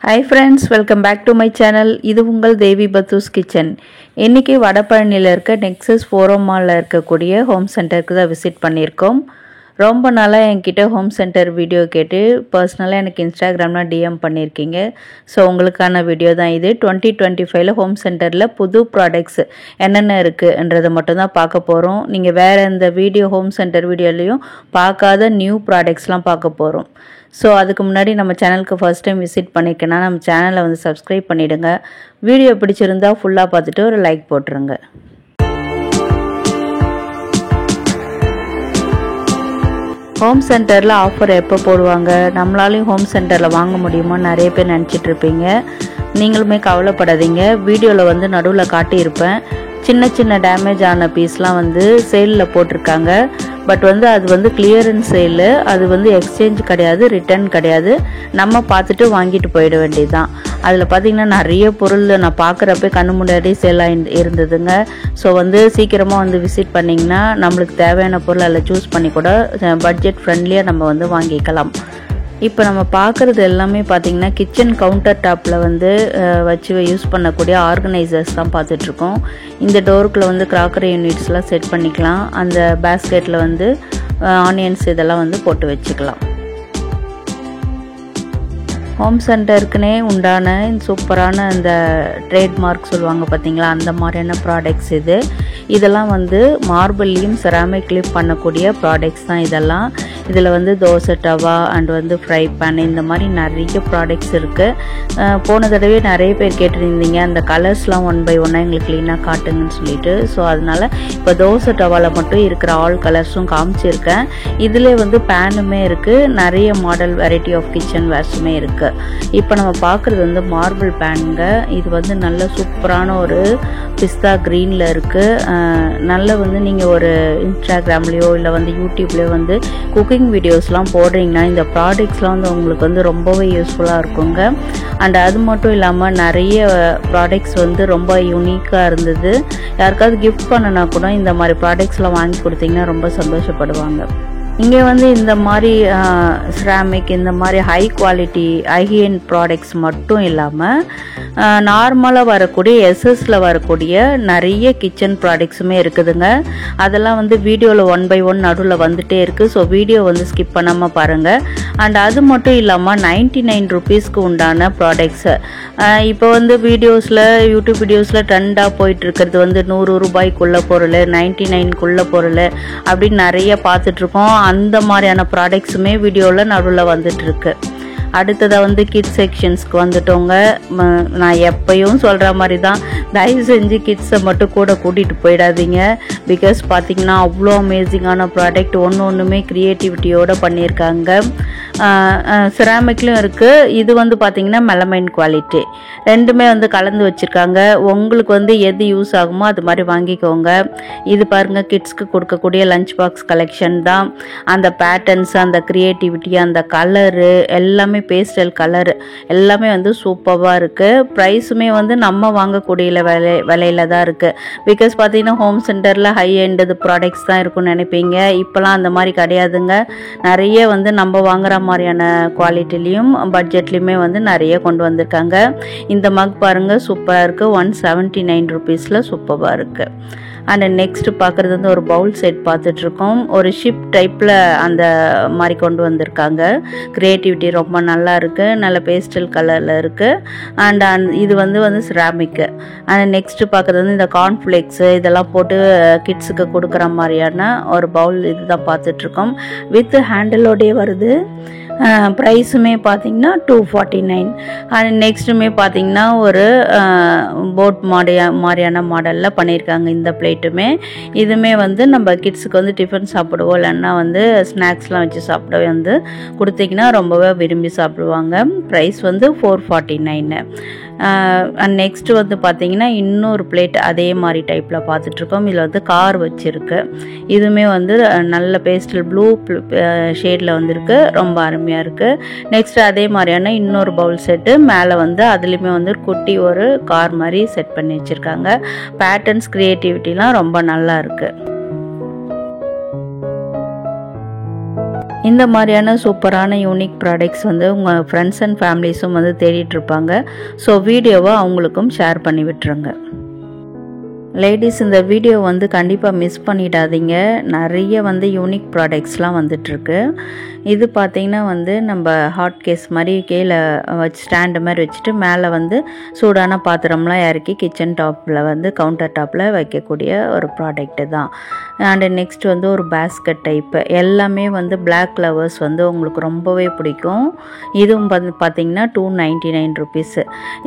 Hi friends, welcome back to my channel. இது உங்கள் தேவி பத்தூஸ் kitchen. இன்னைக்கு வடபழனியில் இருக்க நெக்ஸஸ் ஃபோரம் மால்ல இருக்கக்கூடிய ஹோம் சென்டருக்கு தான் விசிட் பண்ணியிருக்கோம். ரொம்ப நாளாக என்கிட்ட ஹோம் சென்டர் வீடியோ கேட்டு பர்சனலாக எனக்கு இன்ஸ்டாகிராமில் டிஎம் பண்ணியிருக்கீங்க. ஸோ உங்களுக்கான வீடியோ தான் இது. 2025 ஹோம் சென்டரில் புது ப்ராடக்ட்ஸ் என்னென்ன இருக்குன்றதை மட்டும்தான் பார்க்க போகிறோம். நீங்கள் வேறு எந்த வீடியோ ஹோம் சென்டர் வீடியோலையும் பார்க்காத நியூ ப்ராடக்ட்ஸ்லாம் பார்க்க போகிறோம். ஸோ அதுக்கு முன்னாடி நம்ம சேனலுக்கு ஃபர்ஸ்ட் டைம் விசிட் பண்ணிக்கன்னா நம்ம சேனலை வந்து சப்ஸ்கிரைப் பண்ணிவிடுங்க. வீடியோ பிடிச்சிருந்தா ஃபுல்லாக பார்த்துட்டு ஒரு லைக் போட்டுருங்க. ஹோம் சென்டரில் ஆஃபர் எப்போ போடுவாங்க, நம்மளாலையும் ஹோம் சென்டரில் வாங்க முடியுமா நிறைய பேர் நினச்சிட்ருப்பீங்க. நீங்களுமே கவலைப்படாதீங்க. வீடியோவில் வந்து நடுவில் காட்டியிருப்பேன். சின்ன சின்ன டேமேஜ் ஆன பீஸ்லாம் வந்து சேலில் போட்டிருக்காங்க. பட் வந்து அது வந்து கிளியரன்ஸ் சேலு, அது வந்து எக்ஸ்சேஞ்ச் கிடையாது, ரிட்டர்ன் கிடையாது. நம்ம பார்த்துட்டு வாங்கிட்டு போயிட வேண்டியது தான். அதில் பார்த்திங்கன்னா நிறைய பொருள் நான் பார்க்குறப்ப கண்ணு முன்னாடி சேலாக இருந்ததுங்க. ஸோ வந்து சீக்கிரமாக வந்து விசிட் பண்ணிங்கன்னா நம்மளுக்கு தேவையான பொருள் அதில் சூஸ் பண்ணி கூட பட்ஜெட் ஃப்ரெண்ட்லியாக நம்ம வந்து வாங்கிக்கலாம். இப்போ நம்ம பார்க்குறது எல்லாமே பார்த்திங்கன்னா கிச்சன் கவுண்டர் டாப்பில் வந்து வச்சு யூஸ் பண்ணக்கூடிய ஆர்கனைசர்ஸ் தான் பார்த்துட்ருக்கோம். இந்த டோருக்குள்ளே வந்து கிராக்கரி யூனிட்ஸ்லாம் செட் பண்ணிக்கலாம். அந்த பேஸ்கெட்டில் வந்து ஆனியன்ஸ் இதெல்லாம் வந்து போட்டு வச்சுக்கலாம். ஹோம் சென்டருக்குனே உண்டான சூப்பரான இந்த ட்ரேட்மார்க் சொல்லுவாங்க பார்த்தீங்களா, அந்த மாதிரியான ப்ராடக்ட்ஸ் இதெல்லாம் வந்து மார்பிள்லேயும் செராமிக்லேயும் பண்ணக்கூடிய ப்ராடக்ட்ஸ் தான் இதெல்லாம். இதில் வந்து தோசை டவா அண்ட் வந்து ஃப்ரை பேன் இந்த மாதிரி நிறைய ப்ராடக்ட்ஸ் இருக்குது. போன தடவை நிறைய பேர் கேட்டிருந்தீங்க அந்த கலர்ஸ்லாம் 1 by 1 எங்களுக்கு க்ளீனாக காட்டுங்கன்னு சொல்லிட்டு. ஸோ அதனால் இப்போ தோசை டவாவில் மட்டும் இருக்கிற ஆல் கலர்ஸும் காமிச்சிருக்கேன். இதில் வந்து பேனுமே இருக்குது, நிறைய மாடல் வெரைட்டி ஆஃப் கிச்சன் வேர்ஸுமே இருக்குது. இப்போ நம்ம பார்க்குறது வந்து மார்பிள் பேனுங்க. இது வந்து நல்ல சூப்பரான ஒரு பிஸ்தா க்ரீனில் இருக்குது. நல்ல வந்து நீங்கள் ஒரு இன்ஸ்டாகிராம்லேயோ இல்லை வந்து யூடியூப்லேயோ வந்து குக்கிங் வீடியோஸ்லாம் போடுறீங்கன்னா இந்த ப்ராடக்ட்ஸ்லாம் வந்து உங்களுக்கு வந்து ரொம்பவே யூஸ்ஃபுல்லாக இருக்குங்க. அண்ட் அது மட்டும் இல்லாமல் நிறைய ப்ராடக்ட்ஸ் வந்து ரொம்ப யூனிக்காக இருந்தது. யாருக்காவது கிஃப்ட் பண்ணனா கூட இந்த மாதிரி ப்ராடக்ட்ஸ்லாம் வாங்கி கொடுத்தீங்கன்னா ரொம்ப சந்தோஷப்படுவாங்க. இங்கே வந்து இந்த மாதிரி செராமிக் இந்த மாதிரி ஹை குவாலிட்டி ஹைஹியன் ப்ராடக்ட்ஸ் மட்டும் இல்லாமல் நார்மலாக வரக்கூடிய எஸ்எஸ்ல வரக்கூடிய நிறைய கிச்சன் ப்ராடக்ட்ஸுமே இருக்குதுங்க. அதெல்லாம் வந்து வீடியோவில் 1 by 1 நடுவில் வந்துகிட்டே இருக்குது. ஸோ வீடியோ வந்து ஸ்கிப் பண்ணாமல் பாருங்கள். அண்ட் அது மட்டும் இல்லாமல் 99 rupeesக்கு உண்டான ப்ராடக்ட்ஸு இப்போ வந்து வீடியோஸில் யூடியூப் வீடியோஸில் ட்ரெண்டாக போயிட்டுருக்கிறது வந்து 100 ரூபாய்க்குள்ள பொருள், 99க்குள்ள பொருள் அப்படின்னு நிறைய பார்த்துட்ருக்கோம். அந்த மாதிரியான ப்ராடக்ட்ஸுமே வீடியோவில் நடுவில் வந்துட்டுருக்கு. அடுத்ததாக வந்து கிட்ஸ் செக்ஷன்ஸ்க்கு வந்துட்டோங்க. நான் எப்பயும் சொல்கிற மாதிரி தான், தயவு செஞ்சு கிட்ஸை மட்டும் கூட கூட்டிகிட்டு போயிடாதீங்க. பிகாஸ் பார்த்திங்கன்னா அவ்வளோ அமேசிங்கான ப்ராடக்ட் ஒன்றுமே க்ரியேட்டிவிட்டியோடு பண்ணியிருக்காங்க. செராமிக்லையும் இருக்குது. இது வந்து பார்த்திங்கன்னா மெலமைன் குவாலிட்டி ரெண்டுமே வந்து கலந்து வச்சுருக்காங்க. உங்களுக்கு வந்து எது யூஸ் ஆகுமோ அது மாதிரி வாங்கிக்கோங்க. இது பாருங்கள், கிட்ஸ்க்கு கொடுக்கக்கூடிய லஞ்ச் பாக்ஸ் கலெக்ஷன் தான். அந்த பேட்டர்ன்ஸ், அந்த க்ரியேட்டிவிட்டி, அந்த கலரு எல்லாமே பேஸ்டல் கலர் எல்லாமே வந்து சூப்பராக இருக்குது. ப்ரைஸுமே வந்து நம்ம வாங்கக்கூடிய விலையில தான் இருக்குது. பிகாஸ் பார்த்தீங்கன்னா ஹோம் சென்டரில் ஹை எண்ட் ப்ராடக்ட்ஸ் தான் இருக்குன்னு நினைப்பீங்க. இப்போலாம் அந்த மாதிரி கிடையாதுங்க. நிறைய வந்து நம்ம வாங்குற மாதிரியான குவாலிட்டிலையும் பட்ஜெட்லேயுமே வந்து நிறைய கொண்டு வந்திருக்காங்க. இந்த மக் பாருங்கள், சூப்பராக இருக்குது. 179 rupeesல சூப்பராக இருக்குது. அண்ட் நெக்ஸ்ட் பார்க்குறது வந்து ஒரு பவுல் செட் பார்த்துட்ருக்கோம். ஒரு ஷிப் டைப்பில் அந்த மாதிரி கொண்டு வந்திருக்காங்க. க்ரியேட்டிவிட்டி ரொம்ப நல்லா இருக்குது. நல்ல பேஸ்டல் கலரில் இருக்குது. அண்ட் இது வந்து செராமிக்கு. அண்ட் நெக்ஸ்ட்டு பார்க்குறது வந்து இந்த கார்ன்ஃப்ளேக்ஸு இதெல்லாம் போட்டு கிட்ஸுக்கு கொடுக்குற மாதிரியான ஒரு பவுல் இது தான் பார்த்துட்ருக்கோம். வித் ஹேண்டிலோடே வருது. ப்ரைஸுமே பார்த்திங்கன்னா 249. அண்ட் நெக்ஸ்ட்டுமே பார்த்திங்கன்னா ஒரு போட் மாதிரியான மாடலில் பண்ணியிருக்காங்க. இந்த பிளேட்டுமே இதுவுமே வந்து நம்ம கிட்ஸுக்கு வந்து டிஃபன் சாப்பிடுவோம், இல்லைன்னா வந்து ஸ்நாக்ஸ்லாம் வச்சு சாப்பிடவே வந்து கொடுத்திங்கன்னா ரொம்பவே விரும்பி சாப்பிடுவாங்க. ப்ரைஸ் வந்து 449. அண்ட் நெக்ஸ்ட்டு வந்து பார்த்திங்கன்னா இன்னொரு பிளேட் அதே மாதிரி டைப்பில் பார்த்துட்ருக்கோம். இதில் வந்து கார் வச்சுருக்கு. இதுவுமே வந்து நல்ல பேஸ்டல் ப்ளூ ஷேடில் வந்துருக்கு. ரொம்ப அருமையாக இருக்குது. நெக்ஸ்ட்டு அதே மாதிரியான இன்னொரு பவுல் செட்டு மேலே வந்து அதுலேயுமே வந்து குட்டி ஒரு கார் மாதிரி செட் பண்ணி வச்சுருக்காங்க. பேட்டர்ன்ஸ் க்ரியேட்டிவிட்டிலாம் ரொம்ப நல்லா இருக்குது. இந்த மாதிரியான சூப்பரான யூனிக் ப்ராடக்ட்ஸ் வந்து உங்கள் ஃப்ரெண்ட்ஸ் அண்ட் ஃபேமிலிஸும் வந்து தேடிட்டு இருப்பாங்க. ஸோ வீடியோவை அவங்களுக்கும் ஷேர் பண்ணி விட்டுருங்க. லேடிஸ், இந்த வீடியோ வந்து கண்டிப்பாக மிஸ் பண்ணிடாதீங்க. நிறைய வந்து யூனிக் ப்ராடக்ட்ஸ்லாம் வந்துட்டுருக்கு. இது பார்த்திங்கன்னா வந்து நம்ம ஹாட் கேஸ் மாதிரி கீழே வச்சு ஸ்டாண்டு மாதிரி வச்சுட்டு மேலே வந்து சூடான பாத்திரம்லாம் இறக்கி கிச்சன் டாப்பில் வந்து கவுண்டர் டாப்பில் வைக்கக்கூடிய ஒரு ப்ராடக்ட்டு தான். அண்டு நெக்ஸ்ட் வந்து ஒரு பேஸ்கெட் டைப்பு எல்லாமே வந்து பிளாக் ஃப்ளவர்ஸ் வந்து உங்களுக்கு ரொம்பவே பிடிக்கும். இதுவும் வந்து பார்த்திங்கன்னா 299 ருபீஸு.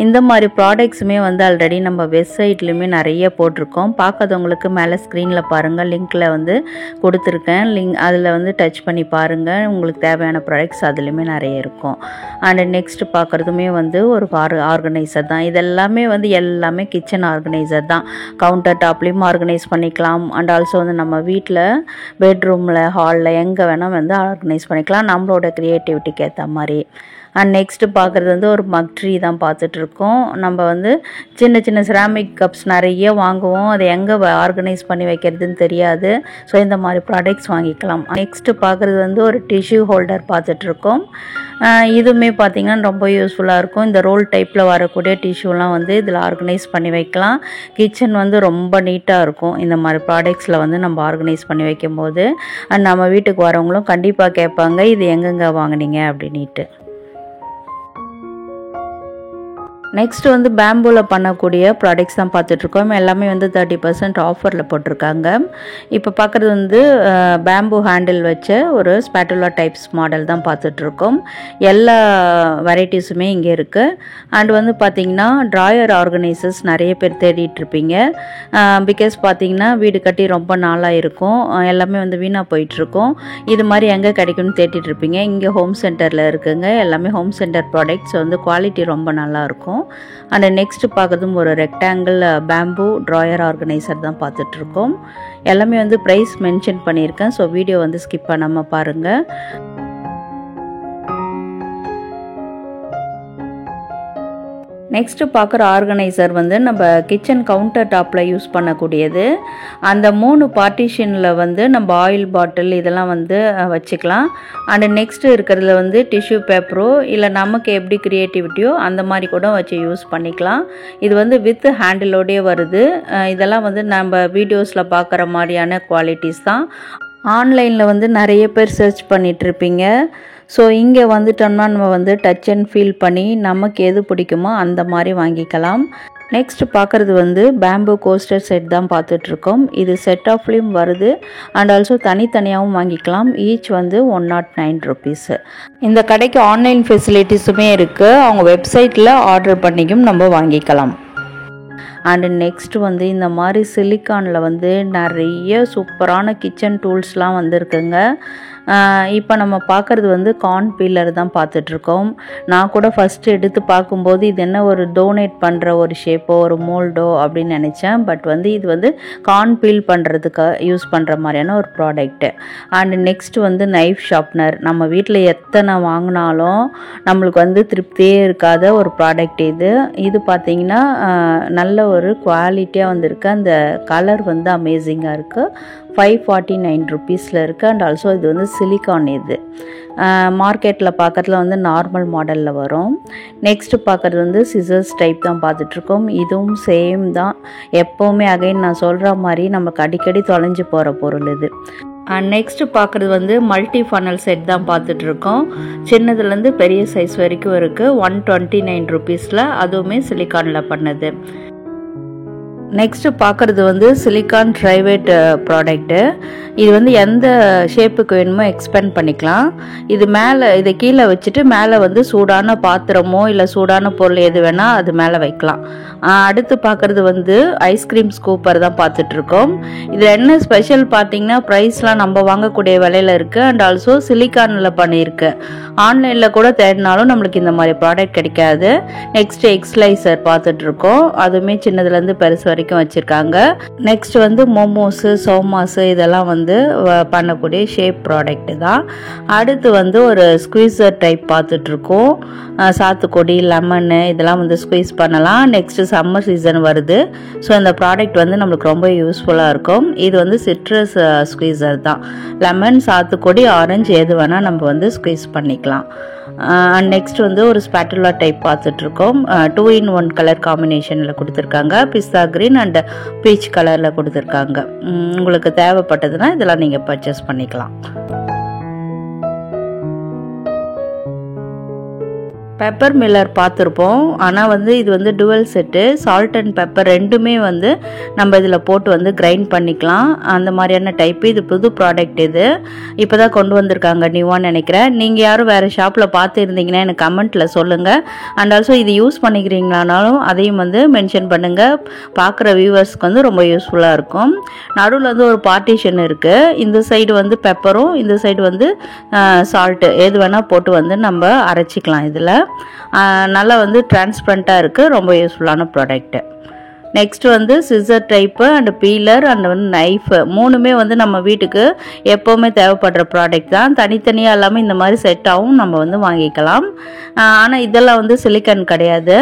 இந்த மாதிரி ப்ராடக்ட்ஸுமே வந்து ஆல்ரெடி நம்ம வெப்சைட்லேயுமே நிறைய போட்டிருக்கோம். பார்க்காதவங்களுக்கு மேலே ஸ்க்ரீனில் பாருங்கள், லிங்க்கில் வந்து கொடுத்துருக்கேன். அதில் வந்து டச் பண்ணி பாருங்கள். உங்களுக்கு தேவையான ப்ராடக்ட்ஸ் அதுலேயுமே நிறைய இருக்கும். அண்டு நெக்ஸ்ட் பார்க்குறதுமே வந்து ஒரு ஆர்கனைசர் தான். இதெல்லாமே வந்து எல்லாமே கிச்சன் ஆர்கனைசர் தான். கவுண்டர் டாப்லேயும் ஆர்கனைஸ் பண்ணிக்கலாம். அண்ட் ஆல்சோ வந்து நம்ம வீட்டில் பெட்ரூமில், ஹாலில் எங்கே வேணால் வந்து ஆர்கனைஸ் பண்ணிக்கலாம் நம்மளோட க்ரியேட்டிவிட்டிக்கு ஏற்ற மாதிரி. அண்ட் நெக்ஸ்ட்டு பார்க்குறது வந்து ஒரு மக் ட்ரீ தான் பார்த்துட்ருக்கோம். நம்ம வந்து சின்ன சின்ன செராமிக் கப்ஸ் நிறைய வாங்குவோம். அதை எங்கே ஆர்கனைஸ் பண்ணி வைக்கிறதுன்னு தெரியாது. ஸோ இந்த மாதிரி ப்ராடக்ட்ஸ் வாங்கிக்கலாம். நெக்ஸ்ட்டு பார்க்குறது வந்து ஒரு டிஷ்யூ ஹோல்டர் பார்த்துட்ருக்கோம். இதுவுமே பார்த்திங்கன்னா ரொம்ப யூஸ்ஃபுல்லாக இருக்கும். இந்த ரோல் டைப்பில் வரக்கூடிய டிஷ்யூலாம் வந்து இதில் ஆர்கனைஸ் பண்ணி வைக்கலாம். கிச்சன் வந்து ரொம்ப நீட்டாக இருக்கும் இந்த மாதிரி ப்ராடக்ட்ஸில் வந்து நம்ம ஆர்கனைஸ் பண்ணி வைக்கும்போது. அண்ட் நம்ம வீட்டுக்கு வரவங்களும் கண்டிப்பாக கேட்பாங்க, இது எங்கெங்கே வாங்கினீங்க அப்படின்ட்டு. நெக்ஸ்ட் வந்து பேம்பூவில் பண்ணக்கூடிய ப்ராடக்ட்ஸ் தான் பார்த்துட்ருக்கோம். எல்லாமே வந்து 30% ஆஃபரில் போட்டிருக்காங்க. இப்போ பார்க்குறது வந்து பேம்பூ ஹேண்டில் வச்ச ஒரு ஸ்பேட்டுலா டைப்ஸ் மாடல் தான் பார்த்துட்ருக்கோம். எல்லா வெரைட்டிஸுமே இங்கே இருக்குது. அண்ட் வந்து பார்த்திங்கன்னா ட்ராயர் ஆர்கனைசர்ஸ் நிறைய பேர் தேடிட்டுருப்பீங்க. பிகாஸ் பார்த்திங்கன்னா வீடு கட்டி ரொம்ப நாளாக இருக்கும், எல்லாமே வந்து வீணாக போயிட்டுருக்கும். இது மாதிரி எங்கே கிடைக்கும்னு தேடிட்டுருப்பீங்க. இங்கே ஹோம் சென்டரில் இருக்குங்க. எல்லாமே ஹோம் சென்டர் ப்ராடக்ட்ஸ் வந்து குவாலிட்டி ரொம்ப நல்லாயிருக்கும். அண்ட் நெக்ஸ்ட் பார்க்குறதும் ஒரு ரெக்டாங்கிள் பேம்பூ ட்ராயர் ஆர்கனைசர் தான் பார்த்துட்ருக்கோம். எல்லாமே வந்து ப்ரைஸ் மென்ஷன் பண்ணியிருக்கேன். ஸோ வீடியோ வந்து ஸ்கிப் பண்ணாமல் பாருங்கள். நெக்ஸ்ட்டு பார்க்குற ஆர்கனைசர் வந்து நம்ம கிச்சன் கவுண்டர் டாப்பில் யூஸ் பண்ணக்கூடியது. அந்த 3 பார்ட்டிஷனில் வந்து நம்ம ஆயில் பாட்டில் இதெல்லாம் வந்து வச்சுக்கலாம். அண்டு நெக்ஸ்ட்டு இருக்கிறதுல வந்து டிஷ்யூ பேப்பரோ இல்லை நமக்கு எப்படி க்ரியேட்டிவிட்டியோ அந்த மாதிரி கூட வச்சு யூஸ் பண்ணிக்கலாம். இது வந்து வித் ஹேண்டிலோடே வருது. இதெல்லாம் வந்து நம்ம வீடியோஸில் பார்க்குற மாதிரியான குவாலிட்டிஸ் தான். ஆன்லைனில் வந்து நிறைய பேர் சர்ச் பண்ணிகிட்ருப்பீங்க. ஸோ இங்கே வந்துட்டோம்னா நம்ம வந்து டச் அண்ட் ஃபீல் பண்ணி நமக்கு எது பிடிக்குமோ அந்த மாதிரி வாங்கிக்கலாம். நெக்ஸ்ட் பார்க்குறது வந்து பேம்பூ கோஸ்டர் செட் தான் பார்த்துட்ருக்கோம். இது செட் ஆஃப்லேயும் வருது அண்ட் ஆல்சோ தனித்தனியாகவும் வாங்கிக்கலாம். ஈச் வந்து 109 ருபீஸு. இந்த கடைக்கு ஆன்லைன் ஃபெசிலிட்டிஸுமே இருக்குது. அவங்க வெப்சைட்டில் ஆர்டர் பண்ணிக்கும் நம்ம வாங்கிக்கலாம். அண்டு நெக்ஸ்ட் வந்து இந்த மாதிரி சிலிக்கானில் வந்து நிறைய சூப்பரான கிச்சன் டூல்ஸ்லாம் வந்துருக்குங்க. இப்போ நம்ம பார்க்குறது வந்து கார்ன் பீலர் தான் பார்த்துட்ருக்கோம். நான் கூட ஃபஸ்ட்டு எடுத்து பார்க்கும்போது இது என்ன ஒரு டோனேட் பண்ணுற ஒரு ஷேப்போ ஒரு மோல்டோ அப்படின்னு நினச்சேன். பட் வந்து இது வந்து கார்ன் பீல் பண்ணுறதுக்கு யூஸ் பண்ணுற மாதிரியான ஒரு ப்ராடக்ட்டு. அண்டு நெக்ஸ்ட் வந்து நைஃப் ஷார்ப்னர். நம்ம வீட்டில் எத்தனை வாங்கினாலும் நம்மளுக்கு வந்து திருப்தியே இருக்காத ஒரு ப்ராடக்ட் இது. இது பார்த்திங்கன்னா நல்ல ஒரு குவாலிட்டியாக வந்திருக்கு. அந்த கலர் வந்து அமேசிங்காக இருக்குது. 549 ருபீஸில் இருக்குது. அண்ட் ஆல்சோ இது வந்து சிலிக்கான். இது மார்க்கெட்டில் பார்க்குறதுல வந்து நார்மல் மாடலில் வரும். நெக்ஸ்ட்டு பார்க்குறது வந்து சிசர்ஸ் டைப் தான் பார்த்துட்ருக்கோம். இதுவும் சேம் தான். எப்போவுமே அகைன் நான் சொல்கிற மாதிரி நமக்கு அடிக்கடி தொலைஞ்சு போகிற பொருள் இது. நெக்ஸ்ட்டு பார்க்குறது வந்து மல்டி ஃபனல் செட் தான் பார்த்துட்ருக்கோம். சின்னதுலேருந்து பெரிய சைஸ் வரைக்கும் இருக்குது. 129 ருபீஸில், அதுவுமே சிலிக்கானில் பண்ணது. நெக்ஸ்ட்டு பார்க்குறது வந்து சிலிக்கான் ட்ரைவேட் ப்ராடக்ட்டு. இது வந்து எந்த ஷேப்புக்கு வேணுமோ எக்ஸ்பேண்ட் பண்ணிக்கலாம். இது மேலே இதை கீழே வச்சுட்டு மேலே வந்து சூடான பாத்திரமோ இல்லை சூடான பொருள் எது வேணால் அது மேலே வைக்கலாம். அடுத்து பார்க்குறது வந்து ஐஸ்கிரீம் ஸ்கூப்பர் தான் பார்த்துட்ருக்கோம். இதில் என்ன ஸ்பெஷல் பார்த்தீங்கன்னா ப்ரைஸ்லாம் நம்ம வாங்கக்கூடிய விலையில் இருக்குது. அண்ட் ஆல்சோ சிலிக்கானில் பண்ணியிருக்கு. ஆன்லைனில் கூட தேடினாலும் நம்மளுக்கு இந்த மாதிரி ப்ராடக்ட் கிடைக்காது. நெக்ஸ்ட்டு எக்ஸ்லைசர் பார்த்துட்ருக்கோம். அதுவுமே சின்னதுலேருந்து பெருசு வரைக்கும் வரைக்கும் வச்சுருக்காங்க. நெக்ஸ்ட் வந்து மோமோஸு, சோமாஸு இதெல்லாம் வந்து பண்ணக்கூடிய ஷேப் ப்ராடக்ட் தான். அடுத்து வந்து ஒரு ஸ்குவீசர் டைப் பார்த்துட்ருக்கோம். சாத்துக்குடி, லெமனு இதெல்லாம் வந்து ஸ்குவீஸ் பண்ணலாம். நெக்ஸ்ட்டு சம்மர் சீசன் வருது. ஸோ இந்த ப்ராடக்ட் வந்து நம்மளுக்கு ரொம்ப யூஸ்ஃபுல்லாக இருக்கும். இது வந்து சிட்ரஸ் ஸ்குவீசர் தான். லெமன், சாத்துக்குடி, ஆரஞ்சு எது வேணால் நம்ம வந்து ஸ்குவீஸ் பண்ணிக்கலாம். அண்ட் நெக்ஸ்ட் வந்து ஒரு ஸ்பேட்டுலா டைப் பார்த்துட்ருக்கோம். 2-in-1 கலர் காம்பினேஷனில் கொடுத்துருக்காங்க. பிஸ்தா கிரீன் அண்ட் பீச் கலரில் கொடுத்துருக்காங்க. உங்களுக்கு தேவைப்பட்டதுன்னா இதெல்லாம் நீங்கள் பர்ச்சேஸ் பண்ணிக்கலாம். பெப்பர் மில்லர் பார்த்துருப்போம். ஆனால் வந்து இது வந்து dual set. Salt and pepper ரெண்டுமே வந்து நம்ம இதில் போட்டு வந்து கிரைண்ட் பண்ணிக்கலாம். அந்த மாதிரியான டைப்பு. இது புது ப்ராடக்ட். இது இப்போ தான் கொண்டு வந்திருக்காங்க நியூவான்னு நினைக்கிறேன். நீங்கள் யாரும் வேறு ஷாப்பில் பார்த்துருந்தீங்கன்னா எனக்கு கமெண்ட்டில் சொல்லுங்கள். அண்ட் ஆல்சோ இது யூஸ் பண்ணிக்கிறீங்களானாலும் அதையும் வந்து மென்ஷன் பண்ணுங்கள். பார்க்குற வியூவர்ஸ்க்கு வந்து ரொம்ப யூஸ்ஃபுல்லாக இருக்கும். நடுவில் வந்து ஒரு பார்ட்டிஷன் இருக்குது. இந்த சைடு வந்து பெப்பரும், இந்த சைடு வந்து சால்ட்டு எது வேணால் போட்டு வந்து நம்ம அரைச்சிக்கலாம். இதில் நல்லா வந்து டிரான்ஸ்பரண்ட்டாக இருக்குது. ரொம்ப யூஸ்ஃபுல்லான ப்ராடக்ட்டு. நெக்ஸ்ட் வந்து scissor type and peeler and வந்து நைஃபு மூணுமே வந்து நம்ம வீட்டுக்கு எப்போவுமே தேவைப்படுற ப்ராடக்ட் தான். தனித்தனியாக இல்லாமல் இந்த மாதிரி செட்டாகவும் நம்ம வந்து வாங்கிக்கலாம். ஆனால் இதெல்லாம் வந்து சிலிக்கான் கிடையாது.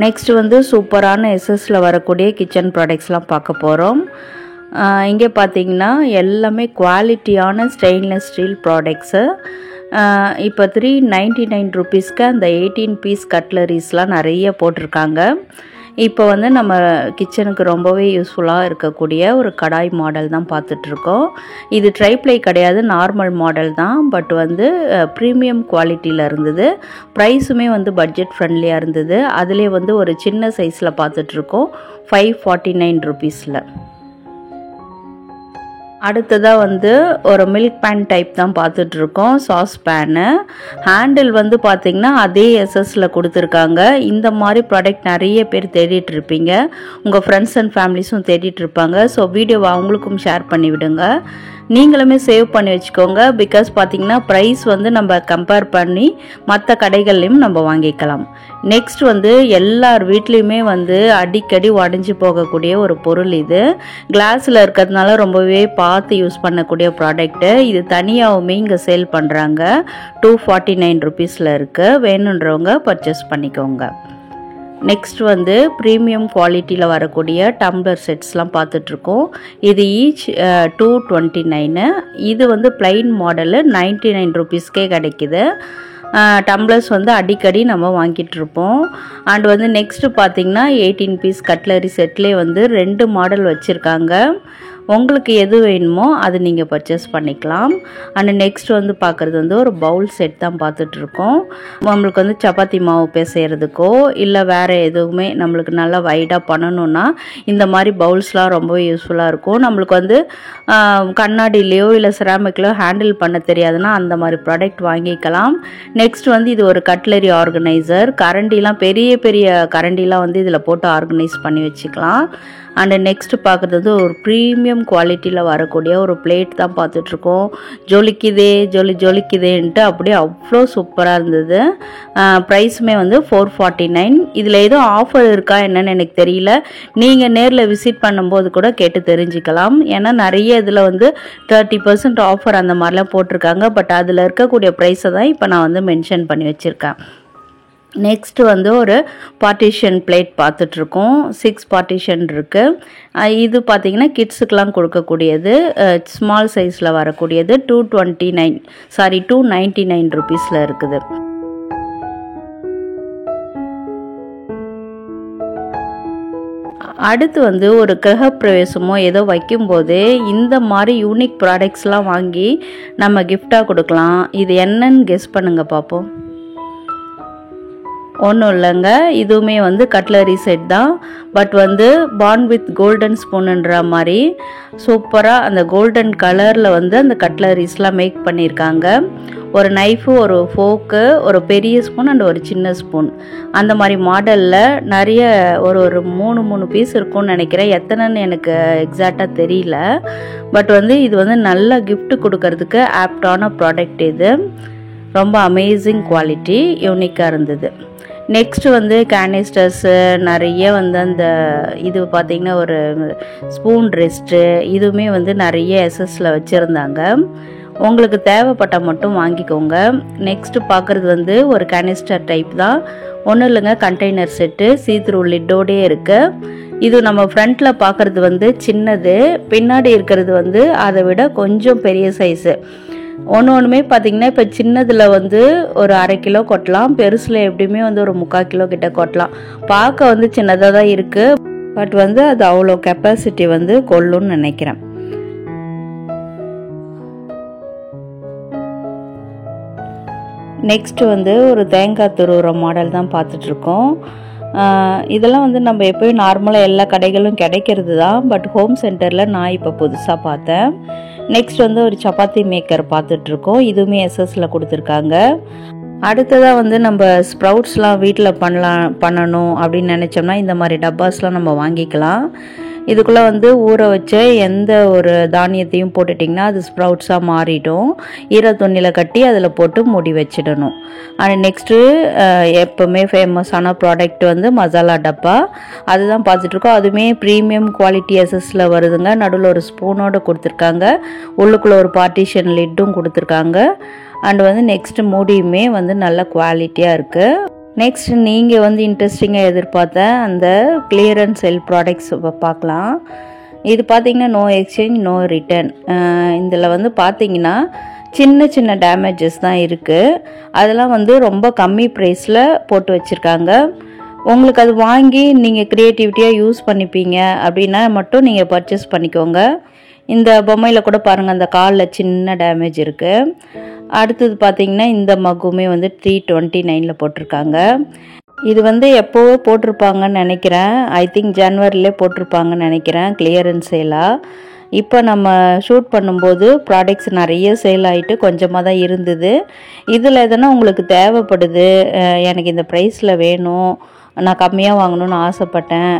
நெக்ஸ்ட் வந்து சூப்பரான எஸ்எஸ்ல வரக்கூடிய கிச்சன் ப்ராடக்ட்ஸ்லாம் பார்க்க போகிறோம். இங்கே பார்த்தீங்கன்னா எல்லாமே குவாலிட்டியான ஸ்டெயின்லெஸ் ஸ்டீல் ப்ராடக்ட்ஸு. இப்போ 399 ருபீஸ்க்கு அந்த 18 பீஸ் கட்லரிஸ்லாம் நிறைய போட்டிருக்காங்க. இப்போ வந்து நம்ம கிச்சனுக்கு ரொம்பவே யூஸ்ஃபுல்லாக இருக்கக்கூடிய ஒரு கடாய் மாடல் தான் பார்த்துட்ருக்கோம். இது ட்ரைப்ளை கிடையாது, நார்மல் மாடல் தான். பட் வந்து ப்ரீமியம் குவாலிட்டியில் இருந்தது. ப்ரைஸுமே வந்து பட்ஜெட் ஃப்ரெண்ட்லியாக இருந்தது. அதிலே வந்து ஒரு சின்ன சைஸில் பார்த்துட்ருக்கோம் 549 ருபீஸில். அடுத்ததாக வந்து ஒரு மில்க் பேன் டைப் தான் பார்த்துட்ருக்கோம். சாஸ் பேனு ஹேண்டில் வந்து பார்த்திங்கன்னா அதே எஸ்எஸ்ல கொடுத்துருக்காங்க. இந்த மாதிரி ப்ராடக்ட் நிறைய பேர் தேடிட்டு இருப்பீங்க. உங்கள் ஃப்ரெண்ட்ஸ் அண்ட் ஃபேமிலிஸும் தேடிட்டு இருப்பாங்க. ஸோ வீடியோவை அவங்களுக்கும் ஷேர் பண்ணி விடுங்க. நீங்களுமே சேவ் பண்ணி வச்சுக்கோங்க. பிகாஸ் பார்த்திங்கன்னா ப்ரைஸ் வந்து நம்ம கம்பேர் பண்ணி மற்ற கடைகள்லையும் நம்ம வாங்கிக்கலாம். நெக்ஸ்ட் வந்து எல்லார் வீட்லேயுமே வந்து அடிக்கடி உடஞ்சி போகக்கூடிய ஒரு பொருள் இது. கிளாஸில் இருக்கிறதுனால ரொம்பவே பார்த்து யூஸ் பண்ணக்கூடிய ப்ராடக்ட்டு. இது தனியாகவுமே இங்கே சேல் பண்ணுறாங்க. 249 ருபீஸில் இருக்குது. வேணுன்றவங்க பர்ச்சேஸ் பண்ணிக்கோங்க. நெக்ஸ்ட் வந்து ப்ரீமியம் குவாலிட்டியில் வரக்கூடிய டம்ளர் செட்ஸ்லாம் பார்த்துட்ருக்கோம். இது ஈச் 229. இது வந்து பிளைன் மாடலு 99 ருபீஸ்க்கே கிடைக்குது. டம்ளர்ஸ் வந்து அடிக்கடி நம்ம வாங்கிட்டு இருப்போம். அண்ட் வந்து நெக்ஸ்ட்டு பார்த்திங்கன்னா 18 பீஸ் கட்லரி செட்லேயே வந்து 2 மாடல் வச்சுருக்காங்க. உங்களுக்கு எது வேணுமோ அது நீங்கள் பர்ச்சேஸ் பண்ணிக்கலாம். அண்ட் நெக்ஸ்ட் வந்து பார்க்குறது வந்து ஒரு பவுல் செட் தான் பார்த்துட்ருக்கோம். நம்மளுக்கு வந்து சப்பாத்தி மாவு பிசைகிறதுக்கோ இல்லை வேறு எதுவுமே நம்மளுக்கு நல்லா வைடாக பண்ணணுன்னா இந்த மாதிரி பவுல்ஸ்லாம் ரொம்ப யூஸ்ஃபுல்லாக இருக்கும். நம்மளுக்கு வந்து கண்ணாடிலேயோ இல்லை செராமிக்லையோ ஹேண்டில் பண்ண தெரியாதுன்னா அந்த மாதிரி ப்ராடக்ட் வாங்கிக்கலாம். நெக்ஸ்ட் வந்து இது ஒரு கட்லரி ஆர்கனைசர். கரண்டிலாம் பெரிய பெரிய கரண்டிலாம் வந்து இதில் போட்டு ஆர்கனைஸ் பண்ணி வச்சுக்கலாம். அண்ட் நெக்ஸ்ட் பார்க்குறது வந்து ஒரு ப்ரீமியம் குவாலிட்டியில் வரக்கூடிய ஒரு பிளேட் தான் பார்த்துட்ருக்கோம். ஜொலிக்குதேன்ட்டு அப்படியே அவ்வளோ சூப்பராக இருந்தது. ப்ரைஸுமே வந்து 449. இதில் எதுவும் ஆஃபர் இருக்கா என்னன்னு எனக்கு தெரியல. நீங்கள் நேரில் விசிட் பண்ணும்போது கூட கேட்டு தெரிஞ்சுக்கலாம். ஏன்னா நிறைய இதில் வந்து 30% ஆஃபர் அந்த மாதிரிலாம் போட்டிருக்காங்க. பட் அதில் இருக்கக்கூடிய ப்ரைஸை தான் இப்போ நான் வந்து மென்ஷன் பண்ணி வச்சுருக்கேன். நெக்ஸ்ட் வந்து ஒரு பார்ட்டிஷன் பிளேட் பார்த்துட்ருக்கோம். 6 பார்ட்டிஷன் இருக்குது. இது பார்த்திங்கன்னா கிட்ஸுக்கெலாம் கொடுக்கக்கூடியது. ஸ்மால் சைஸில் வரக்கூடியது 299 ருபீஸில் இருக்குது. அடுத்து வந்து ஒரு கிரகப்பிரவேசமோ ஏதோ வைக்கும்போது இந்த மாதிரி யூனிக் ப்ராடக்ட்ஸ்லாம் வாங்கி நம்ம கிஃப்டாக கொடுக்கலாம். இது என்னன்னு கெஸ் பண்ணுங்க பார்ப்போம். ஒன்றும் இல்லைங்க, இதுவுமே வந்து கட்லரி செட் தான். பட் வந்து பார்ன் வித் கோல்டன் ஸ்பூனுன்ற மாதிரி சூப்பராக அந்த கோல்டன் கலரில் வந்து அந்த கட்லரிஸ்லாம் மேக் பண்ணியிருக்காங்க. ஒரு நைஃபு, ஒரு ஃபோர்க்கு, ஒரு பெரிய ஸ்பூன் அண்ட் ஒரு சின்ன ஸ்பூன் அந்த மாதிரி மாடலில் நிறைய ஒரு 3 பீஸ் இருக்கும்னு நினைக்கிறேன். எத்தனைன்னு எனக்கு எக்ஸாக்டாக தெரியல. பட் வந்து இது வந்து நல்ல gift கொடுக்கறதுக்கு ஆப்டான ப்ராடக்ட். இது ரொம்ப அமேசிங் குவாலிட்டி, யூனிக்காக இருந்தது. நெக்ஸ்ட் வந்து கேனிஸ்டர்ஸு நிறைய வந்து அந்த இது பார்த்திங்கன்னா ஒரு ஸ்பூன் ரெஸ்ட்டு இதுவுமே வந்து நிறைய எஸ்எஸ்ல வச்சுருந்தாங்க. உங்களுக்கு தேவைப்பட்டால் மட்டும் வாங்கிக்கோங்க. நெக்ஸ்ட்டு பார்க்குறது வந்து ஒரு கேனிஸ்டர் டைப் தான். ஒன்றும் இல்லைங்க, கண்டெய்னர் செட்டு சீத்ரூ லிட்டோடே இருக்குது. இது நம்ம ஃப்ரண்ட்டில் பார்க்குறது வந்து சின்னது, பின்னாடி இருக்கிறது வந்து அதை விட கொஞ்சம் பெரிய சைஸு. ஒன்றுமே பார்த்திங்கன்னா இப்போ சின்னதில் வந்து ஒரு 1/2 கிலோ கொட்டலாம், பெருசில் எப்படியுமே வந்து ஒரு 3/4 கிலோ கிட்ட கொட்டலாம். பார்க்க வந்து சின்னதாக தான் இருக்குது, பட் வந்து அது அவ்வளோ கெப்பாசிட்டி வந்து கொள்ளுன்னு நினைக்கிறேன். நெக்ஸ்ட் வந்து ஒரு தேங்காய் துருவுற மாடல் தான் பார்த்துட்ருக்கோம். இதெல்லாம் வந்து நம்ம எப்போயும் நார்மலாக எல்லா கடைகளும் கிடைக்கிறது தான், பட் ஹோம் சென்டரில் நான் இப்போ புதுசாக பார்த்தேன். நெக்ஸ்ட் வந்து ஒரு சப்பாத்தி மேக்கர் பார்த்துட்ருக்கோம். இதுவுமே எஸ்எஸ்ல கொடுத்துருக்காங்க. அடுத்ததாக வந்து நம்ம ஸ்ப்ரவுட்ஸ்லாம் வீட்டில் பண்ணணும் அப்படின்னு நினச்சோம்னா இந்த மாதிரி டப்பாஸ்லாம் நம்ம வாங்கிக்கலாம். இதுக்குள்ளே வந்து ஊற வச்ச எந்த ஒரு தானியத்தையும் போட்டுட்டிங்கன்னா அது ஸ்ப்ரவுட்ஸாக மாறிடும். ஈர துணியில் கட்டி அதில் போட்டு மூடி வச்சிடணும். அண்ட் நெக்ஸ்ட்டு எப்போவுமே ஃபேமஸான ப்ராடக்ட் வந்து மசாலா டப்பா, அதுதான் பார்த்துட்ருக்கோம். அதுவுமே ப்ரீமியம் குவாலிட்டி எஸ்எஸ்ல வருதுங்க. நடுவில் ஒரு ஸ்பூனோடு கொடுத்துருக்காங்க, உள்ளுக்குள்ளே ஒரு பார்ட்டிஷன் லிட்டும் கொடுத்துருக்காங்க. அண்ட் வந்து நெக்ஸ்ட்டு மூடியுமே வந்து நல்ல குவாலிட்டியாக இருக்குது. நெக்ஸ்ட் நீங்கள் வந்து இன்ட்ரெஸ்டிங்காக எதிர்பார்த்த அந்த கிளியரன்ஸ் செல் ப்ராடக்ட்ஸ் பார்க்கலாம். இது பார்த்திங்கன்னா நோ எக்ஸ்சேஞ்ச் நோ ரிட்டர்ன். இதில் வந்து பார்த்திங்கன்னா சின்ன சின்ன டேமேஜஸ் தான் இருக்குது. அதெல்லாம் வந்து ரொம்ப கம்மி ப்ரைஸில் போட்டு வச்சுருக்காங்க. உங்களுக்கு அது வாங்கி நீங்கள் க்ரியேட்டிவிட்டியாக யூஸ் பண்ணிப்பீங்க அப்படின்னா மட்டும் நீங்கள் பர்ச்சேஸ் பண்ணிக்கோங்க. இந்த பொம்மையில் கூட பாருங்கள், அந்த காலில் சின்ன டேமேஜ் இருக்குது. அடுத்தது பார்த்திங்கன்னா இந்த மக்குமே வந்து 329 போட்டிருக்காங்க. இது வந்து எப்போவோ போட்டிருப்பாங்கன்னு நினைக்கிறேன். ஐ திங்க் ஜனவரிலே போட்டிருப்பாங்கன்னு நினைக்கிறேன், கிளியரன்ஸ் சேலாக. இப்போ நம்ம ஷூட் பண்ணும்போது ப்ராடக்ட்ஸ் நிறைய சேல் ஆகிட்டு கொஞ்சமாக தான் இருந்தது. இதில் எதனா உங்களுக்கு தேவைப்படுது, எனக்கு இந்த ப்ரைஸில் வேணும், நான் கம்மியாக வாங்கணும்னு ஆசைப்பட்டேன்,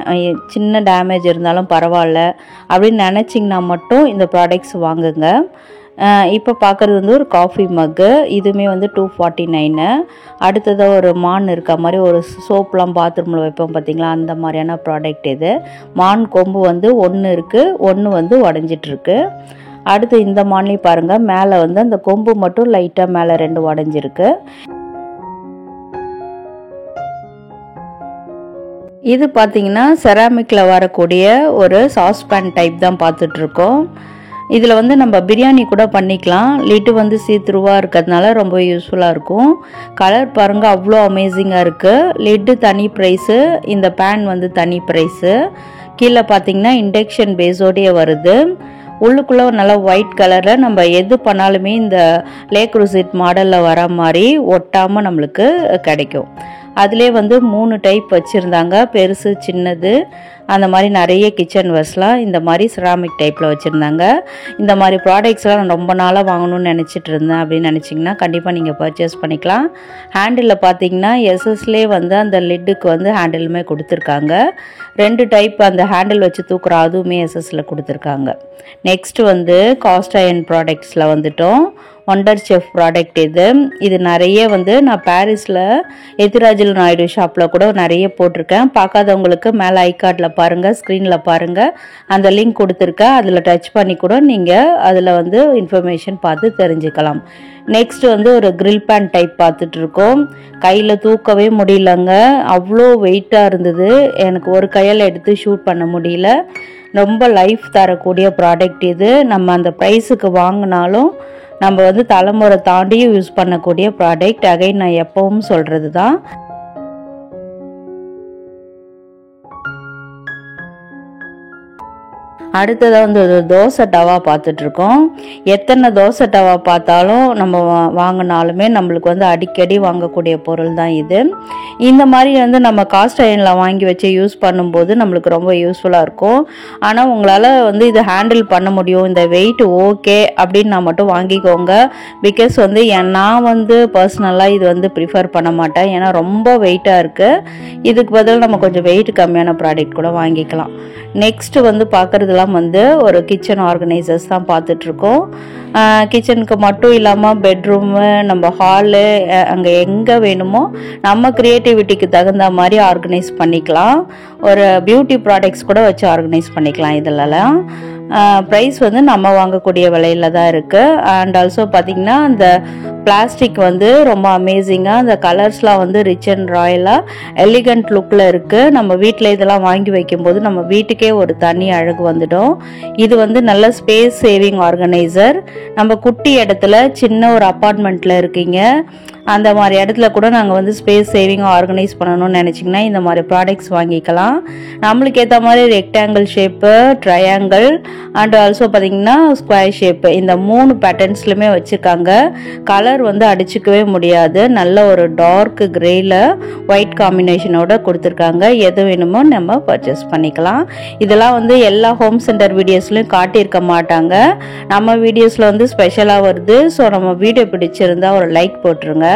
சின்ன டேமேஜ் இருந்தாலும் பரவாயில்ல அப்படின்னு நினச்சிங்கன்னா மட்டும் இந்த ப்ராடக்ட்ஸ் வாங்குங்க. இப்போ பார்க்குறது வந்து ஒரு காஃபி மக்கு, இதுவுமே வந்து 249. அடுத்ததாக ஒரு மான் இருக்க மாதிரி ஒரு சோப்லாம் பாத்ரூமில் வைப்போம் பார்த்திங்களா, அந்த மாதிரியான ப்ராடக்ட் இது. மான் கொம்பு வந்து 1 இருக்குது, 1 வந்து உடஞ்சிட்ருக்கு. அடுத்து இந்த மான்லேயும் பாருங்கள், மேலே வந்து அந்த கொம்பு மட்டும் லைட்டாக மேலே 2 உடஞ்சிருக்கு. இது பார்த்திங்கன்னா செராமிக்கில் வரக்கூடிய ஒரு சாஸ்பேன் டைப் தான் பார்த்துட்ருக்கோம். இதில் வந்து நம்ம பிரியாணி கூட பண்ணிக்கலாம். லிட்டு வந்து சீத்ரூவாக இருக்கிறதுனால ரொம்ப யூஸ்ஃபுல்லாக இருக்கும். கலர் பாருங்கள், அவ்வளோ அமேசிங்காக இருக்குது. லிட்டு தனி ப்ரைஸு, இந்த பேன் வந்து தனி ப்ரைஸு. கீழே பார்த்திங்கன்னா இண்டக்ஷன் பேஸோடையே வருது. உள்ளுக்குள்ளே நல்லா ஒயிட் கலரில் நம்ம எது பண்ணாலுமே இந்த லே க்ரூசிட் மாடலில் வர மாதிரி ஒட்டாமல் நம்மளுக்கு கிடைக்கும். அதிலே வந்து 3 டைப் வச்சுருந்தாங்க, பெருசு சின்னது அந்த மாதிரி நிறைய கிச்சன் வேர்ஸ்லாம் இந்த மாதிரி செராமிக் டைப்பில் வச்சுருந்தாங்க. இந்த மாதிரி ப்ராடக்ட்ஸ்லாம் நான் ரொம்ப நாளாக வாங்கணும்னு நினச்சிட்டு இருந்தேன் அப்படின்னு நினச்சிங்கன்னா கண்டிப்பாக நீங்கள் பர்ச்சேஸ் பண்ணிக்கலாம். ஹேண்டிலில் பார்த்தீங்கன்னா எஸ்எஸ்லே வந்து அந்த லிட்டுக்கு வந்து ஹேண்டிலுமே கொடுத்துருக்காங்க. 2 டைப் அந்த ஹேண்டில் வச்சு தூக்குற அதுவுமே எஸ்எஸ்ல கொடுத்துருக்காங்க. நெக்ஸ்ட் வந்து காஸ்ட் அயர்ன் ப்ராடக்ட்ஸில் வந்துட்டோம். ஒண்டர் செஃப் ப்ராடக்ட் இது நிறைய வந்து நான் பாரிஸில் எதிராஜில் நாயுடு ஷாப்பில் கூட நிறைய போட்டிருக்கேன். பார்க்காதவங்களுக்கு மேலே ஐகார்டில் பாருங்கள், ஸ்க்ரீனில் பாருங்கள், அந்த லிங்க் கொடுத்துருக்கேன். அதில் டச் பண்ணி கூட நீங்கள் அதில் வந்து இன்ஃபர்மேஷன் பார்த்து தெரிஞ்சுக்கலாம். நெக்ஸ்ட் வந்து ஒரு கிரில் பேன் டைப் பார்த்துட்ருக்கோம். கையில் தூக்கவே முடியலங்க, அவ்வளோ வெயிட்டாக இருந்தது. எனக்கு ஒரு கையில் எடுத்து ஷூட் பண்ண முடியல. ரொம்ப லைஃப் தரக்கூடிய ப்ராடக்ட் இது. நம்ம அந்த ப்ரைஸுக்கு வாங்கினாலும் நம்ம வந்து தலைமுறை தாண்டியும் யூஸ் பண்ணக்கூடிய ப்ராடக்ட். அகைன் நான் எப்பவும் சொல்கிறது தான். அடுத்ததாக வந்து ஒரு தோசை டவா பார்த்துட்ருக்கோம். எத்தனை தோசை டவா பார்த்தாலும் நம்ம வாங்கினாலுமே நம்மளுக்கு வந்து அடிக்கடி வாங்கக்கூடிய பொருள் தான் இது. இந்த மாதிரி வந்து நம்ம காஸ்ட் அயனில் வாங்கி வச்சு யூஸ் பண்ணும்போது நம்மளுக்கு ரொம்ப யூஸ்ஃபுல்லாக இருக்கும். ஆனால் உங்களால் வந்து இதை ஹேண்டில் பண்ண முடியும், இந்த வெயிட் ஓகே அப்படின்னு நான் மட்டும் வாங்கிக்கோங்க. பிகாஸ் வந்து நான் வந்து பர்சனலாக இது வந்து ப்ரிஃபர் பண்ண மாட்டேன். ஏன்னா ரொம்ப வெயிட்டாக இருக்குது. இதுக்கு பதில் நம்ம கொஞ்சம் வெயிட் கம்மியான ப்ராடக்ட் கூட வாங்கிக்கலாம். நெக்ஸ்ட்டு வந்து பார்க்குறதுலாம் வந்து ஒரு கிச்சன் ஆர்கனைசர்ஸ் தான் பார்த்துட்ருக்கோம். கிச்சனுக்கு மட்டும் இல்லாமல் பெட்ரூமு, நம்ம ஹாலு, அங்கே எங்கே வேணுமோ நம்ம க்ரியேட்டிவிட்டிக்கு தகுந்த மாதிரி ஆர்கனைஸ் பண்ணிக்கலாம். ஒரு பியூட்டி ப்ராடக்ட்ஸ் கூட வச்சு ஆர்கனைஸ் பண்ணிக்கலாம். இதிலலாம் ப்ரைஸ் வந்து நம்ம வாங்கக்கூடிய விலையில தான் இருக்குது. அண்ட் ஆல்சோ பார்த்திங்கன்னா அந்த பிளாஸ்டிக் வந்து ரொம்ப அமேசிங்காக, அந்த கலர்ஸ்லாம் வந்து ரிச் அண்ட் ராயலாக எலிகண்ட் லுக்கில் இருக்குது. நம்ம வீட்டில் இதெல்லாம் வாங்கி வைக்கும்போது நம்ம வீட்டுக்கே ஒரு தனி அழகு வந்துடும். இது வந்து நல்ல ஸ்பேஸ் சேவிங் ஆர்கனைசர். நம்ம குட்டி இடத்துல சின்ன ஒரு அப்பார்ட்மெண்ட்டில் இருக்கீங்க, அந்த மாதிரி இடத்துல கூட நாங்கள் வந்து ஸ்பேஸ் சேவிங்காக ஆர்கனைஸ் பண்ணணும்னு நினச்சிங்கன்னா இந்த மாதிரி ப்ராடக்ட்ஸ் வாங்கிக்கலாம். நம்மளுக்கு ஏற்ற மாதிரி rectangle shape, triangle and also பார்த்திங்கன்னா ஸ்கொயர் ஷேப்பு, இந்த 3 பேட்டர்ன்ஸ்லையுமே வச்சுருக்காங்க. கலர் வந்து அடிச்சுக்கவே முடியாது. நல்ல ஒரு டார்க் கிரேயில் ஒயிட் காம்பினேஷனோட கொடுத்துருக்காங்க. எது வேணுமோ நம்ம பர்ச்சேஸ் பண்ணிக்கலாம். இதெல்லாம் வந்து எல்லா ஹோம் சென்டர் வீடியோஸ்லையும் காட்டியிருக்க மாட்டாங்க. நம்ம வீடியோஸில் வந்து ஸ்பெஷலாக வருது. ஸோ நம்ம வீடியோ பிடிச்சிருந்தா ஒரு லைக் போட்டுருங்க.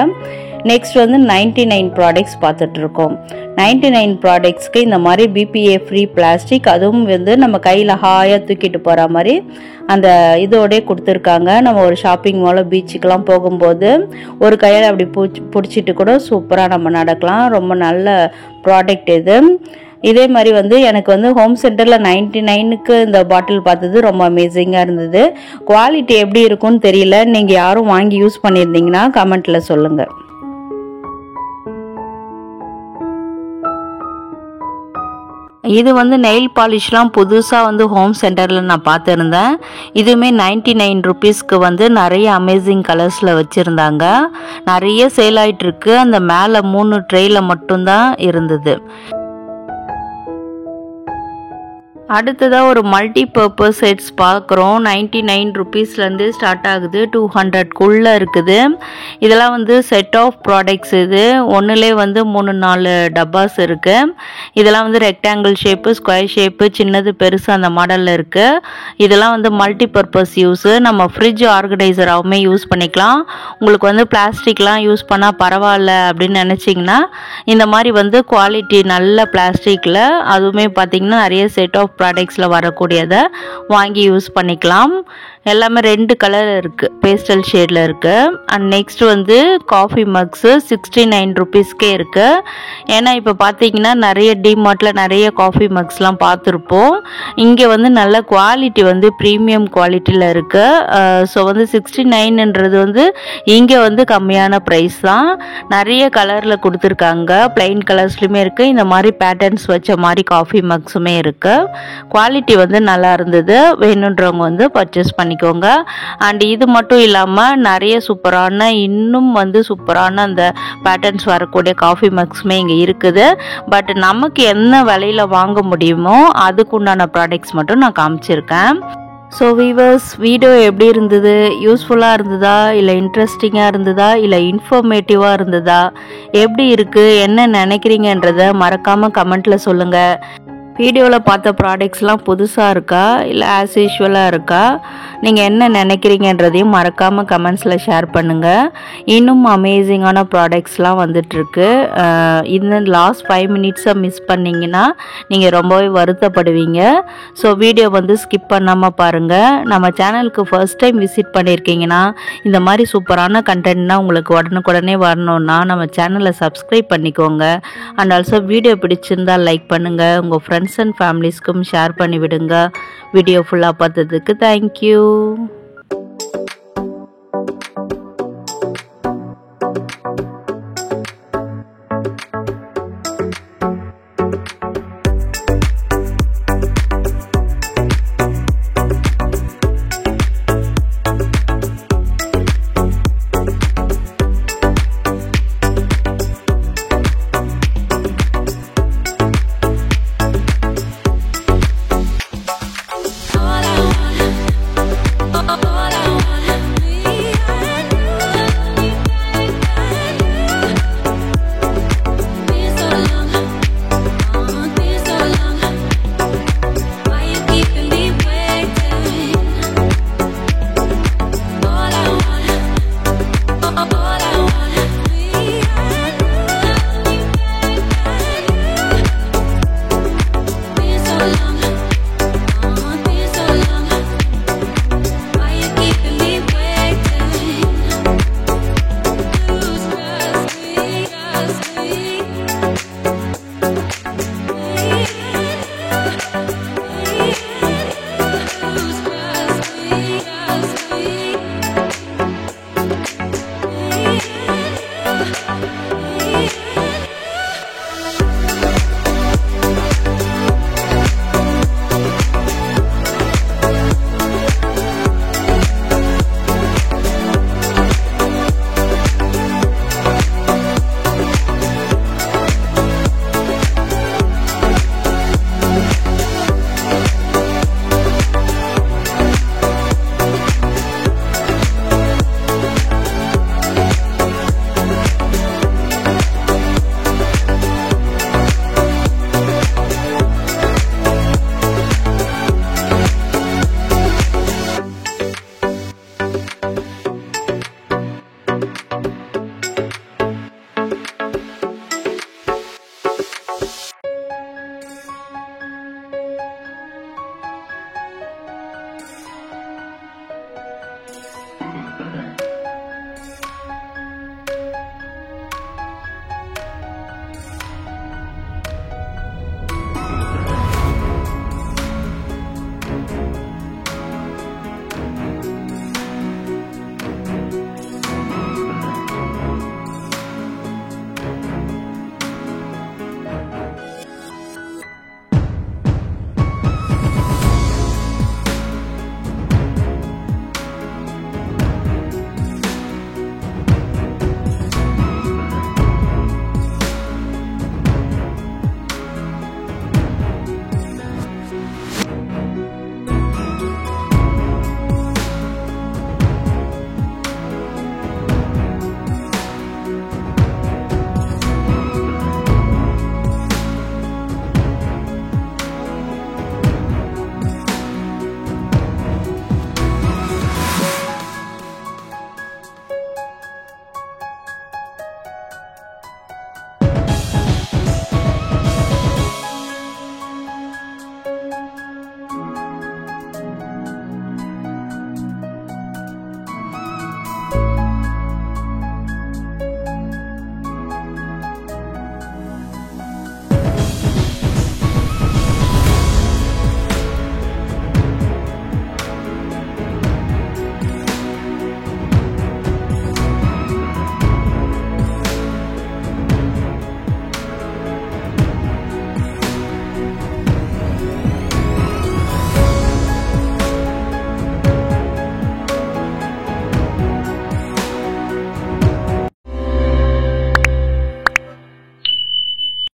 நெக்ஸ்ட் வந்து 99 ப்ராடக்ட்ஸ் பார்த்துட்ருக்கோம். 99 ப்ராடக்ட்ஸ்க்கு இந்த மாதிரி BPA ஃப்ரீ பிளாஸ்டிக், அதுவும் வந்து நம்ம கையில் ஹாயாக தூக்கிட்டு போகிற மாதிரி அந்த இதோடே கொடுத்துருக்காங்க. நம்ம ஒரு ஷாப்பிங் மால், பீச்சுக்கெலாம் போகும்போது ஒரு கையில் அப்படி பிடிச்சிட்டு கூட சூப்பராக நம்ம நடக்கலாம். ரொம்ப நல்ல ப்ராடக்ட் இது. இதே மாதிரி வந்து எனக்கு வந்து ஹோம் சென்டரில் 99க்கு இந்த பாட்டில் பார்த்தது ரொம்ப அமேசிங்காக இருந்தது. குவாலிட்டி எப்படி இருக்குன்னு தெரியல. நீங்கள் யாரும் வாங்கி யூஸ் பண்ணியிருந்தீங்கன்னா கமெண்ட்டில் சொல்லுங்கள். இது வந்து நெயில் பாலிஷ்லாம் புதுசாக வந்து ஹோம் சென்டரில் நான் பார்த்துருந்தேன். இதுவுமே 99 ருபீஸ்க்கு வந்து நிறைய அமேசிங் கலர்ஸில் வச்சுருந்தாங்க. நிறைய சேல் ஆகிட்டுருக்கு. அந்த மேலே 3 ட்ரேயில் மட்டும்தான் இருந்தது. அடுத்ததாக ஒரு மல்டி பர்பஸ் செட்ஸ் பார்க்குறோம். 99 ருபீஸ்லேருந்து ஸ்டார்ட் ஆகுது, 200க்குள்ளே இருக்குது. இதெல்லாம் வந்து செட் ஆஃப் ப்ராடக்ட்ஸ். இது ஒன்றுலேயே வந்து 3-4 டப்பாஸ் இருக்குது. இதெல்லாம் வந்து ரெக்டாங்கிள் ஷேப்பு, ஸ்கொயர் ஷேப்பு, சின்னது பெருசு அந்த மாடலில் இருக்குது. இதெல்லாம் வந்து மல்டி பர்பஸ் யூஸு. நம்ம ஃப்ரிட்ஜ் ஆர்கனைசராகவுமே யூஸ் பண்ணிக்கலாம். உங்களுக்கு வந்து பிளாஸ்டிக்லாம் யூஸ் பண்ணால் பரவாயில்ல அப்படின்னு நினச்சிங்கன்னா இந்த மாதிரி வந்து குவாலிட்டி நல்ல பிளாஸ்டிக்கில், அதுவுமே பார்த்திங்கன்னா நிறைய செட் ஆஃப் ப்ராடக்ட்ஸில் வரக்கூடியதை வாங்கி யூஸ் பண்ணிக்கலாம். எல்லாமே 2 கலர் இருக்குது, பேஸ்டல் ஷேடில் இருக்குது. அண்ட் நெக்ஸ்ட் வந்து காஃபி மக்ஸு 69 ருபீஸ்க்கே இருக்குது. ஏன்னா இப்போ பார்த்தீங்கன்னா நிறைய டிமார்ட்டில் நிறைய காஃபி மக்ஸ்லாம் பார்த்துருப்போம். இங்கே வந்து நல்ல குவாலிட்டி வந்து ப்ரீமியம் குவாலிட்டியில் இருக்குது. ஸோ வந்து 69ன்றது வந்து இங்கே வந்து கம்மியான ப்ரைஸ் தான். நிறைய கலரில் கொடுத்துருக்காங்க. பிளைன் கலர்ஸ்லையுமே இருக்குது, இந்த மாதிரி பேட்டர்ன்ஸ் வச்ச மாதிரி காஃபி மக்ஸுமே இருக்குது. குவாலிட்டி வந்து நல்லா இருந்தது. வேணுன்றவங்க வந்து பர்ச்சேஸ் பண்ணிக்கோங்க. அண்ட் இது மட்டும் இல்லாமல் நிறைய சூப்பரான, இன்னும் வந்து சூப்பரான அந்த பேட்டர்ன்ஸ் வரக்கூடிய காஃபி மக்ஸுமே இங்கே இருக்குது. பட் நமக்கு என்ன விலையில் வாங்க முடியுமோ அதுக்குண்டான ப்ராடக்ட்ஸ் மட்டும் நான் காமிச்சிருக்கேன். ஸோ வீவர்ஸ், வீடியோ எப்படி இருந்தது? யூஸ்ஃபுல்லாக இருந்ததா, இல்லை இன்ட்ரெஸ்டிங்காக இருந்ததா, இல்லை இன்ஃபர்மேட்டிவாக இருந்ததா, எப்படி இருக்குது, என்ன நினைக்கிறீங்கன்றதை மறக்காமல் கமெண்ட்டில் சொல்லுங்கள். வீடியோவில் பார்த்த ப்ராடக்ட்ஸ்லாம் புதுசாக இருக்கா, இல்லை ஆஸ் யூஷுவலாக இருக்கா, நீங்கள் என்ன நினைக்கிறீங்கன்றதையும் மறக்காமல் கமெண்ட்ஸில் ஷேர் பண்ணுங்கள். இன்னும் அமேசிங்கான ப்ராடக்ட்ஸ்லாம் வந்துட்டுருக்கு. இந்த லாஸ்ட் 5 மினிட்ஸை மிஸ் பண்ணிங்கன்னா நீங்கள் ரொம்பவே வருத்தப்படுவீங்க. ஸோ வீடியோ வந்து ஸ்கிப் பண்ணாமல் பாருங்கள். நம்ம சேனலுக்கு ஃபர்ஸ்ட் டைம் விசிட் பண்ணியிருக்கீங்கன்னா இந்த மாதிரி சூப்பரான கண்டென்ட்னா உங்களுக்கு உடனுக்குடனே வரணுன்னா நம்ம சேனலை சப்ஸ்கிரைப் பண்ணிக்கோங்க. அண்ட் ஆல்சோ வீடியோ பிடிச்சிருந்தால் லைக் பண்ணுங்கள். உங்கள் ஃப்ரெண்ட்ஸ் அண்ட் ஃபேமிலிஸ்க்கும் ஷேர் பண்ணி விடுங்க. வீடியோ ஃபுல்லாக பார்த்ததுக்கு தேங்க்யூ.